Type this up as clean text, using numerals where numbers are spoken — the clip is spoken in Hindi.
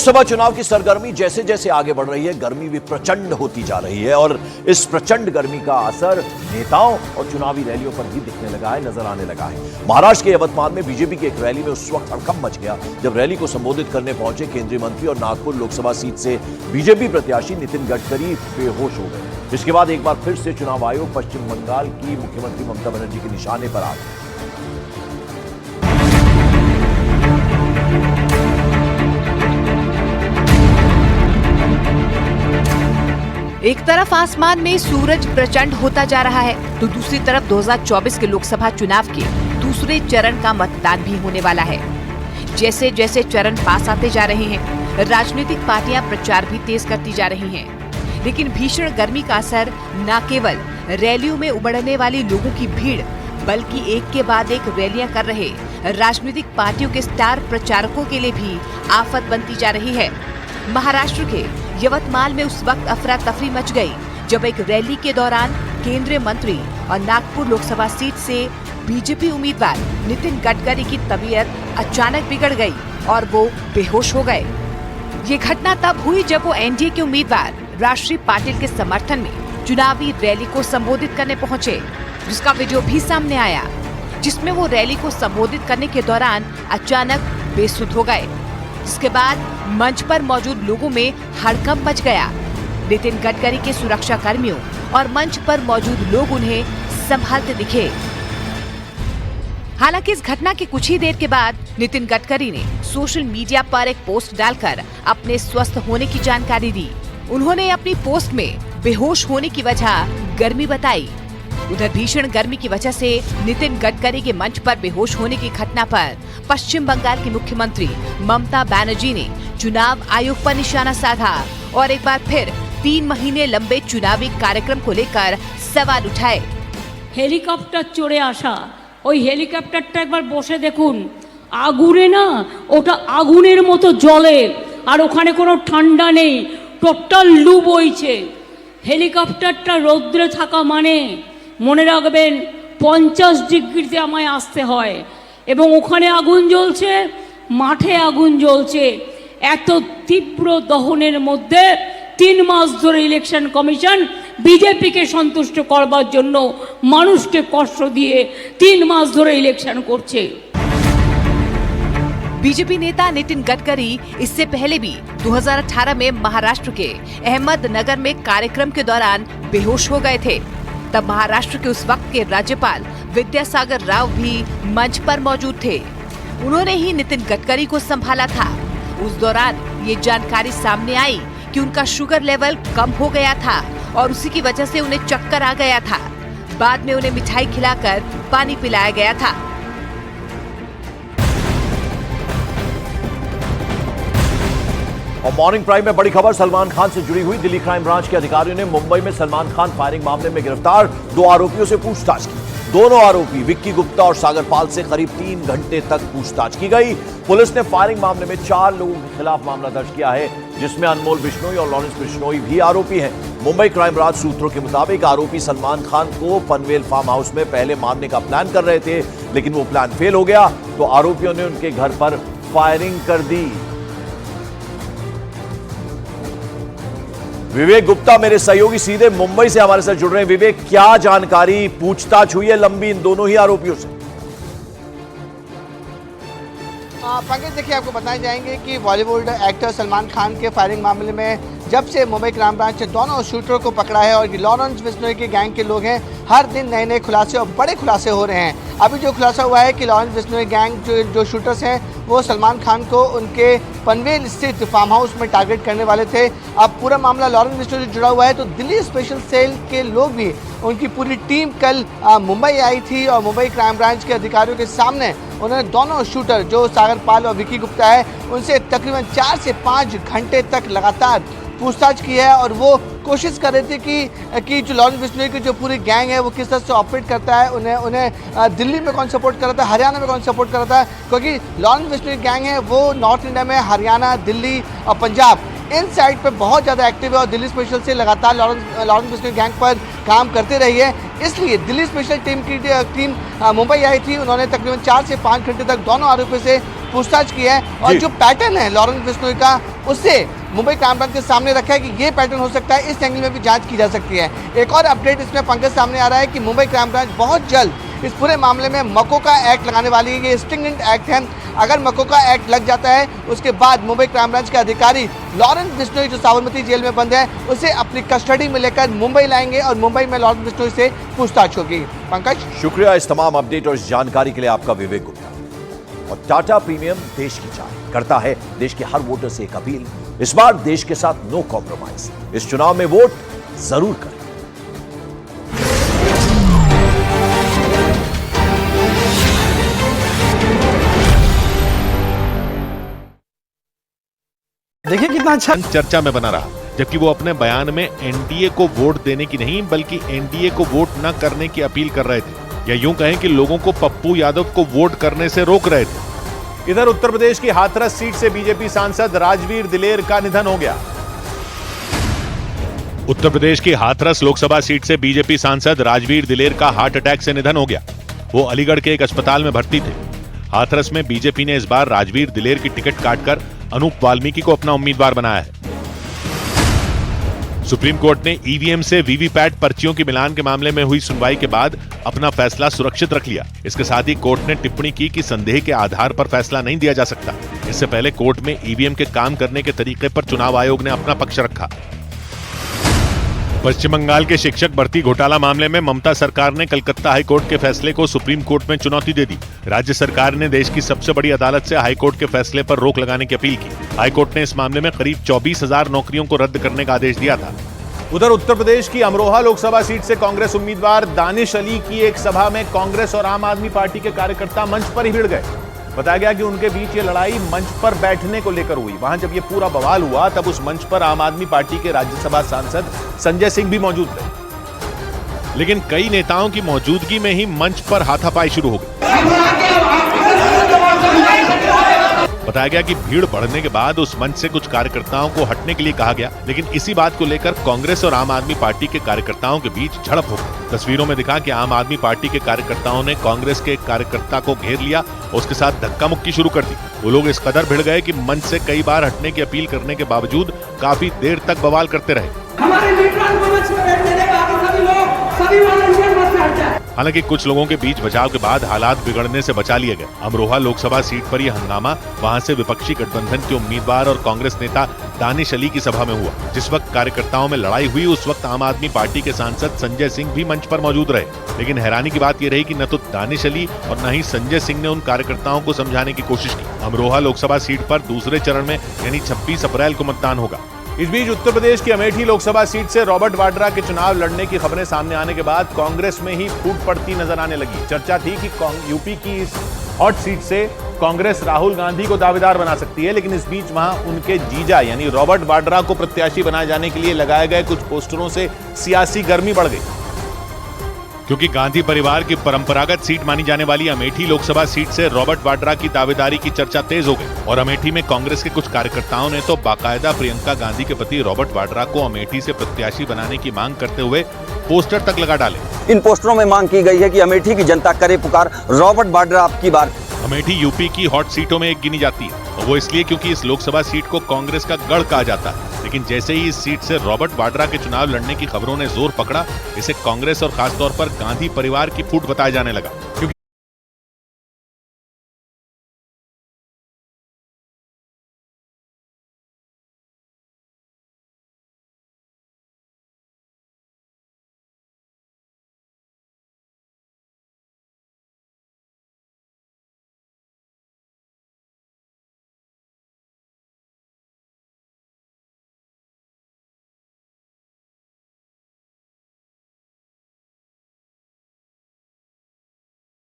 लोकसभा चुनाव की सरगर्मी जैसे जैसे आगे बढ़ रही है, गर्मी भी प्रचंड होती जा रही है और इस प्रचंड गर्मी का असर नेताओं और चुनावी रैलियों पर भी दिखने लगा है, नजर आने लगा है। महाराष्ट्र के यवतमाल में बीजेपी की एक रैली में उस वक्त हड़कंप मच गया जब रैली को संबोधित करने पहुंचे केंद्रीय मंत्री और नागपुर लोकसभा सीट से बीजेपी प्रत्याशी नितिन गडकरी बेहोश हो गए। इसके बाद एक बार फिर से चुनाव आयोग पश्चिम बंगाल की मुख्यमंत्री ममता बनर्जी के निशाने पर आ गया। एक तरफ आसमान में सूरज प्रचंड होता जा रहा है तो दूसरी तरफ 2024 के लोकसभा चुनाव के दूसरे चरण का मतदान भी होने वाला है। जैसे जैसे चरण पास आते जा रहे हैं, राजनीतिक पार्टियां प्रचार भी तेज करती जा रही हैं। लेकिन भीषण गर्मी का असर न केवल रैलियों में उमड़ने वाली लोगों की भीड़, बल्कि एक के बाद एक रैलियां कर रहे राजनीतिक पार्टियों के स्टार प्रचारकों के लिए भी आफत बनती जा रही है। महाराष्ट्र के यवतमाल में उस वक्त अफरा तफरी मच गई जब एक रैली के दौरान केंद्रीय मंत्री और नागपुर लोकसभा सीट से बीजेपी उम्मीदवार नितिन गडकरी की तबीयत अचानक बिगड़ गई और वो बेहोश हो गए। ये घटना तब हुई जब वो एनडीए के उम्मीदवार राष्ट्रीय पाटिल के समर्थन में चुनावी रैली को संबोधित करने पहुंचे, जिसका वीडियो भी सामने आया, जिसमें वो रैली को संबोधित करने के दौरान अचानक बेसुध हो गए। इसके बाद मंच पर मौजूद लोगों में हड़कंप मच गया। नितिन गडकरी के सुरक्षा कर्मियों और मंच पर मौजूद लोग उन्हें संभालते दिखे। हालांकि इस घटना के कुछ ही देर के बाद नितिन गडकरी ने सोशल मीडिया पर एक पोस्ट डालकर अपने स्वस्थ होने की जानकारी दी। उन्होंने अपनी पोस्ट में बेहोश होने की वजह गर्मी बताई। उधर भीषण गर्मी की वजह से नितिन गडकरी के मंच पर बेहोश होने की घटना पर पश्चिम बंगाल की मुख्यमंत्री ममता बनर्जी ने चुनाव आयोग पर निशाना साधा और एक बार फिर 3 महीने लंबे चुनावी कार्यक्रम को लेकर सवाल उठाए। हेलिकॉप्टर चढ़े आशा ওই হেলিকপ্টারটা একবার বসে দেখুন, আগুনে না ওটা আগুনের মতো জ্বলে আর ওখানে কোনো ঠান্ডা নেই, টোটাল লু বইছে। হেলিকপ্টারটা রৌদ্রে থাকা মানে মনে রাখবেন 50 ডিগ্রিতে আমায় আসতে হয় এবং ওখানে আগুন জ্বলছে, মাঠে আগুন জ্বলছে। এত তীব্র দহনের মধ্যে 3 মাস ধরে ইলেকশন কমিশন বিজেপিকে সন্তুষ্ট করবার জন্য মানুষকে কষ্ট দিয়ে 3 মাস ধরে ইলেকশন করছে। बीजेपी नेता नितिन गडकरी इससे पहले भी 2018 में महाराष्ट्र के अहमदनगर में कार्यक्रम के दौरान बेहोश हो गए थे। तब महाराष्ट्र के उस वक्त के राज्यपाल विद्यासागर राव भी मंच पर मौजूद थे। उन्होंने ही नितिन गडकरी को संभाला था। उस दौरान ये जानकारी सामने आई कि उनका शुगर लेवल कम हो गया था और उसी की वजह से उन्हें चक्कर आ गया था। बाद में उन्हें मिठाई खिलाकर पानी पिलाया गया था। और मॉर्निंग प्राइम में बड़ी खबर सलमान खान से जुड़ी हुई। दिल्ली क्राइम ब्रांच के अधिकारियों ने मुंबई में सलमान खान फायरिंग मामले में गिरफ्तार 2 आरोपियों से पूछताछ की। दोनों आरोपी विक्की गुप्ता और सागर पाल से करीब 3 घंटे तक पूछताछ की गई। पुलिस ने फायरिंग मामले में 4 लोगों के खिलाफ मामला दर्ज किया है, जिसमें अनमोल बिश्नोई और लॉरेंस बिश्नोई भी आरोपी हैं। मुंबई क्राइम ब्रांच सूत्रों के मुताबिक आरोपी सलमान खान को पनवेल फार्म हाउस में पहले मारने का प्लान कर रहे थे, लेकिन वो प्लान फेल हो गया तो आरोपियों ने उनके घर पर फायरिंग कर दी। विवेक गुप्ता मेरे सहयोगी सीधे मुंबई से हमारे साथ जुड़ रहे हैं। विवेक, क्या जानकारी, पूछताछ हुई है लंबी इन दोनों ही आरोपियों से? पंकज, देखिए आपको बताए जाएंगे कि बॉलीवुड एक्टर सलमान खान के फायरिंग मामले में जब से मुंबई क्राइम ब्रांच ने दोनों शूटरों को पकड़ा है और लॉरेंस बिश्नोई के गैंग के लोग हैं, हर दिन नए नए खुलासे और बड़े खुलासे हो रहे हैं। अभी जो खुलासा हुआ है कि लॉरेंस बिश्नोई गैंग जो शूटर्स हैं वो सलमान खान को उनके पनवेल स्थित फार्म हाउस में टारगेट करने वाले थे। अब पूरा मामला लॉरेंस बिश्नोई से जुड़ा हुआ है तो दिल्ली स्पेशल सेल के लोग भी, उनकी पूरी टीम कल मुंबई आई थी और मुंबई क्राइम ब्रांच के अधिकारियों के सामने उन्होंने दोनों शूटर जो सागर पाल और विक्की गुप्ता है उनसे तकरीबन 4 से 5 घंटे तक लगातार पूछताछ की है और वो कोशिश कर रहे थे कि जो लॉरेंस बिश्नोई की जो पूरी गैंग है वो किस तरह से ऑपरेट करता है, उन्हें दिल्ली में कौन सपोर्ट कर रहा था, हरियाणा में कौन सपोर्ट कर रहा था, क्योंकि लॉरेंस बिश्नोई गैंग है वो नॉर्थ इंडिया में हरियाणा, दिल्ली और पंजाब इन साइड पे बहुत ज़्यादा एक्टिव है और दिल्ली स्पेशल से लगातार लॉरेंस बिश्नोई गैंग पर काम करते रही है। इसलिए दिल्ली स्पेशल टीम मुंबई आई थी। उन्होंने तकरीबन 4 से 5 घंटे तक दोनों आरोपियों से पूछताछ की है और जो पैटर्न है लॉरेंस बिश्नोई का उससे मुंबई क्राइम ब्रांच के सामने रखा है कि ये पैटर्न हो सकता है, इस एंगल में भी जांच की जा सकती है। एक और अपडेट इसमें पंकज सामने आ रहा है कि मुंबई क्राइम ब्रांच बहुत जल्द इस पूरे मामले में मकोका एक्ट लगाने वाली है। ये स्ट्रिंजेंट एक्ट है, अगर मकोका एक्ट लग जाता है उसके बाद मुंबई क्राइम ब्रांच के अधिकारी लॉरेंस बिश्नोई जो साबरमती जेल में बंद है उसे अपनी कस्टडी में लेकर मुंबई लाएंगे और मुंबई में लॉरेंस बिश्नोई से पूछताछ होगी। पंकज, शुक्रिया इस तमाम अपडेट और इस जानकारी के लिए आपका विवेक गुप्ता। और टाटा प्रीमियम देश की चाय करता है देश के हर वोटर से एक अपील, इस बार देश के साथ नो कॉम्प्रोमाइज। इस चुनाव में वोट जरूर करें। देखिए कितना अच्छा चर्चा में बना रहा, जबकि वो अपने बयान में एनडीए को वोट देने की नहीं बल्कि एनडीए को वोट न करने की अपील कर रहे थे, या यूं कहें कि लोगों को पप्पू यादव को वोट करने से रोक रहे थे। इधर उत्तर प्रदेश की हाथरस सीट से बीजेपी सांसद राजवीर दिलेर का निधन हो गया। उत्तर प्रदेश की हाथरस लोकसभा सीट से बीजेपी सांसद राजवीर दिलेर का हार्ट अटैक से निधन हो गया। वो अलीगढ़ के एक अस्पताल में भर्ती थे। हाथरस में बीजेपी ने इस बार राजवीर दिलेर की टिकट काटकर अनूप वाल्मीकि को अपना उम्मीदवार बनाया है। सुप्रीम कोर्ट ने ईवीएम से वीवीपैट पर्चियों की मिलान के मामले में हुई सुनवाई के बाद अपना फैसला सुरक्षित रख लिया। इसके साथ ही कोर्ट ने टिप्पणी की कि संदेह के आधार पर फैसला नहीं दिया जा सकता। इससे पहले कोर्ट में ईवीएम के काम करने के तरीके पर चुनाव आयोग ने अपना पक्ष रखा। पश्चिम बंगाल के शिक्षक भर्ती घोटाला मामले में ममता सरकार ने कलकत्ता हाईकोर्ट के फैसले को सुप्रीम कोर्ट में चुनौती दे दी। राज्य सरकार ने देश की सबसे बड़ी अदालत से हाईकोर्ट के फैसले पर रोक लगाने की अपील की। हाईकोर्ट ने इस मामले में करीब 24,000 नौकरियों को रद्द करने का आदेश दिया था। उधर उत्तर प्रदेश की अमरोहा लोकसभा सीट से कांग्रेस उम्मीदवार दानिश अली की एक सभा में कांग्रेस और आम आदमी पार्टी के कार्यकर्ता मंच पर ही भिड़ गए। बताया गया कि उनके बीच ये लड़ाई मंच पर बैठने को लेकर हुई। वहां जब ये पूरा बवाल हुआ तब उस मंच पर आम आदमी पार्टी के राज्यसभा सांसद संजय सिंह भी मौजूद थे, लेकिन कई नेताओं की मौजूदगी में ही मंच पर हाथापाई शुरू हो गई। बताया गया कि भीड़ बढ़ने के बाद उस मंच से कुछ कार्यकर्ताओं को हटने के लिए कहा गया, लेकिन इसी बात को लेकर कांग्रेस और आम आदमी पार्टी के कार्यकर्ताओं के बीच झड़प हो गई। तस्वीरों में दिखा कि आम आदमी पार्टी के कार्यकर्ताओं ने कांग्रेस के एक कार्यकर्ता को घेर लिया और उसके साथ धक्का मुक्की शुरू कर दी। वो लोग इस कदर भिड़ गए कि मंच से कई बार हटने की अपील करने के बावजूद काफी देर तक बवाल करते रहे। हालांकि कुछ लोगों के बीच बचाव के बाद हालात बिगड़ने से बचा लिए गए। अमरोहा लोकसभा सीट पर यह हंगामा वहां से विपक्षी गठबंधन के उम्मीदवार और कांग्रेस नेता दानिश अली की सभा में हुआ। जिस वक्त कार्यकर्ताओं में लड़ाई हुई उस वक्त आम आदमी पार्टी के सांसद संजय सिंह भी मंच पर मौजूद रहे, लेकिन हैरानी की बात यह रही कि न तो दानिश अली और न ही संजय सिंह ने उन कार्यकर्ताओं को समझाने की कोशिश की। अमरोहा लोकसभा सीट पर दूसरे चरण में यानी 26 अप्रैल को मतदान होगा। इस बीच उत्तर प्रदेश की अमेठी लोकसभा सीट से रॉबर्ट वाड्रा के चुनाव लड़ने की खबरें सामने आने के बाद कांग्रेस में ही फूट पड़ती नजर आने लगी। चर्चा थी कि यूपी की इस हॉट सीट से कांग्रेस राहुल गांधी को दावेदार बना सकती है, लेकिन इस बीच वहां उनके जीजा यानी रॉबर्ट वाड्रा को प्रत्याशी बनाए जाने के लिए लगाए गए कुछ पोस्टरों से सियासी गर्मी बढ़ गई। क्योंकि गांधी परिवार की परंपरागत सीट मानी जाने वाली अमेठी लोकसभा सीट से रॉबर्ट वाड्रा की दावेदारी की चर्चा तेज हो गई और अमेठी में कांग्रेस के कुछ कार्यकर्ताओं ने तो बाकायदा प्रियंका गांधी के पति रॉबर्ट वाड्रा को अमेठी से प्रत्याशी बनाने की मांग करते हुए पोस्टर तक लगा डाले। इन पोस्टरों में मांग की गई है कि अमेठी की जनता करे पुकार, रॉबर्ट वाड्रा अब की बार। अमेठी यूपी की हॉट सीटों में एक गिनी जाती है और वो इसलिए क्योंकि इस लोकसभा सीट को कांग्रेस का गढ़ कहा जाता है। लेकिन जैसे ही इस सीट से रॉबर्ट वाड्रा के चुनाव लड़ने की खबरों ने जोर पकड़ा, इसे कांग्रेस और खासतौर पर गांधी परिवार की फूट बताया जाने लगा। क्योंकि